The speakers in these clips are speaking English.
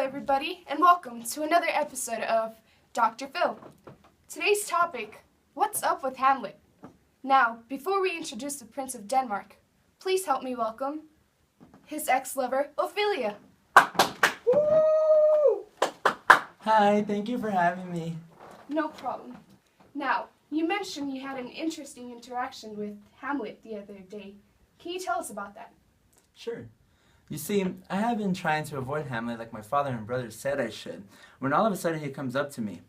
everybody, and welcome to another episode of Dr. Phil. Today's topic, what's up with Hamlet? Now, before we introduce the Prince of Denmark, please help me welcome his ex-lover, Ophelia. Woo! Hi, thank you for having me. No problem. Now, you mentioned you had an interesting interaction with Hamlet the other day. Can you tell us about that? Sure. You see, I have been trying to avoid Hamlet like my father and brother said I should, when all of a sudden he comes up to me.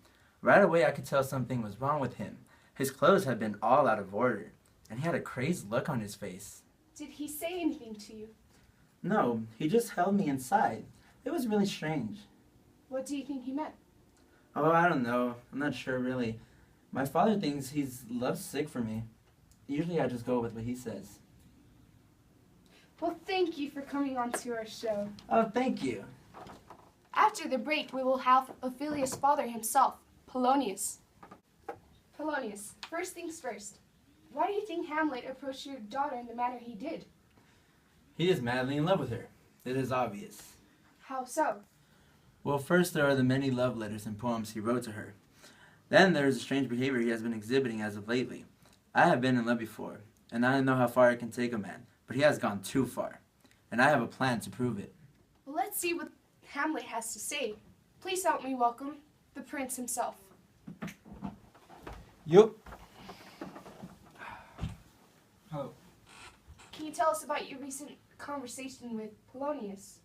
Right away I could tell something was wrong with him. His clothes had been all out of order, and he had a crazed look on his face. Did he say anything to you? No, he just held me inside. It was really strange. What do you think he meant? Oh, I don't know. I'm not sure really. My father thinks he's lovesick for me. Usually I just go with what he says. Well, thank you for coming on to our show. Oh, thank you. After the break, we will have Ophelia's father himself, Polonius. Polonius, first things first. Why do you think Hamlet approached your daughter in the manner he did? He is madly in love with her. It is obvious. How so? Well, first there are the many love letters and poems he wrote to her. Then there is the strange behavior he has been exhibiting as of lately. I have been in love before, and I know how far it can take a man, but he has gone too far, and I have a plan to prove it. Well, let's see what Hamlet has to say. Please help me welcome the prince himself. Yup. Hello. Can you tell us about your recent conversation with Polonius?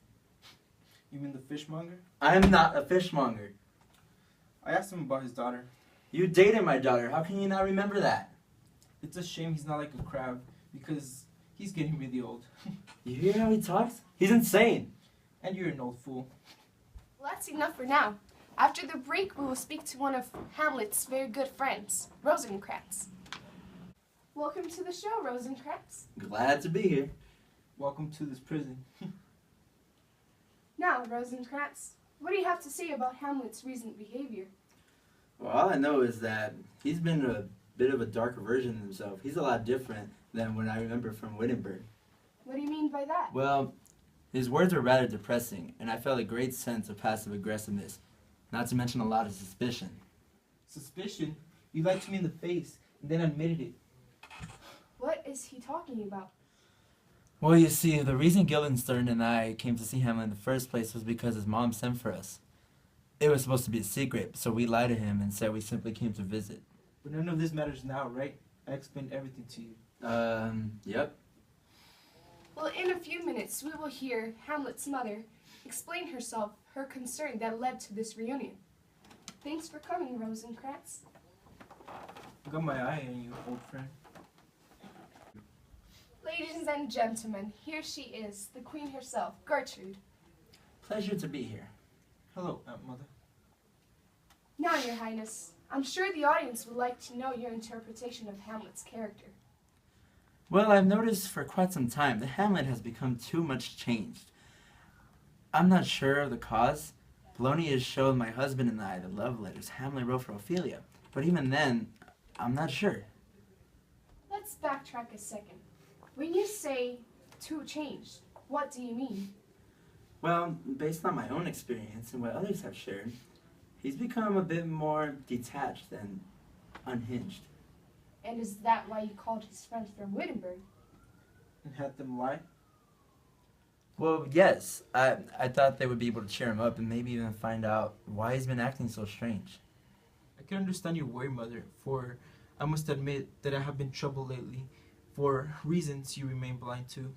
You mean the fishmonger? I am not a fishmonger. I asked him about his daughter. You dated my daughter. How can you not remember that? It's a shame he's not like a crab, because he's getting really old. You hear how he talks? He's insane. And you're an old fool. Well, that's enough for now. After the break, we will speak to one of Hamlet's very good friends, Rosencrantz. Welcome to the show, Rosencrantz. Glad to be here. Welcome to this prison. Now, Rosencrantz, what do you have to say about Hamlet's recent behavior? Well, all I know is that he's been a bit of a darker version of himself. He's a lot different than what I remember from Wittenberg. What do you mean by that? Well, his words were rather depressing, and I felt a great sense of passive aggressiveness, not to mention a lot of suspicion. Suspicion? You lied to me in the face, and then admitted it. What is he talking about? Well, you see, the reason Guildenstern and I came to see Hamlet in the first place was because his mom sent for us. It was supposed to be a secret, so we lied to him and said we simply came to visit. But none of this matters now, right? I explained everything to you. Yep. Well, in a few minutes, we will hear Hamlet's mother explain herself, her concern that led to this reunion. Thanks for coming, Rosencrantz. I got my eye on you, old friend. Ladies and gentlemen, here she is, the queen herself, Gertrude. Pleasure to be here. Hello, Aunt Mother. Now, Your Highness, I'm sure the audience would like to know your interpretation of Hamlet's character. Well, I've noticed for quite some time that Hamlet has become too much changed. I'm not sure of the cause. Polonius showed my husband and I the love letters Hamlet wrote for Ophelia, but even then, I'm not sure. Let's backtrack a second. When you say too changed, what do you mean? Well, based on my own experience and what others have shared, he's become a bit more detached and unhinged. And is that why you called his friends from Wittenberg? And had them lie? Well, yes. I thought they would be able to cheer him up and maybe even find out why he's been acting so strange. I can understand your worry, Mother, for I must admit that I have been troubled lately, for reasons you remain blind to.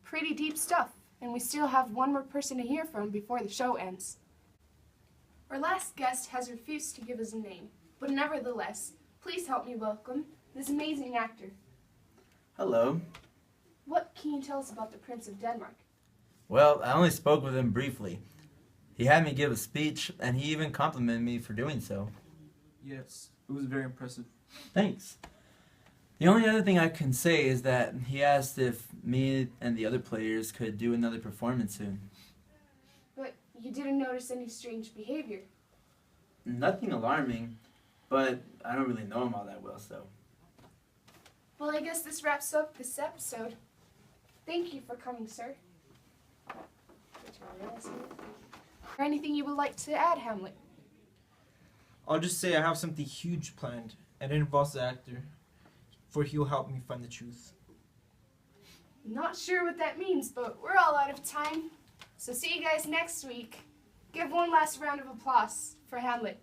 Pretty deep stuff, and we still have one more person to hear from before the show ends. Our last guest has refused to give us a name, but nevertheless, please help me welcome this amazing actor. Hello. What can you tell us about the Prince of Denmark? Well, I only spoke with him briefly. He had me give a speech, and he even complimented me for doing so. Yes, it was very impressive. Thanks. The only other thing I can say is that he asked if me and the other players could do another performance soon. But you didn't notice any strange behavior. Nothing alarming, but I don't really know him all that well, so. Well, I guess this wraps up this episode. Thank you for coming, sir. Or anything you would like to add, Hamlet? I'll just say I have something huge planned, and it involves the actor, for he'll help me find the truth. Not sure what that means, but we're all out of time. So see you guys next week. Give one last round of applause for Hamlet.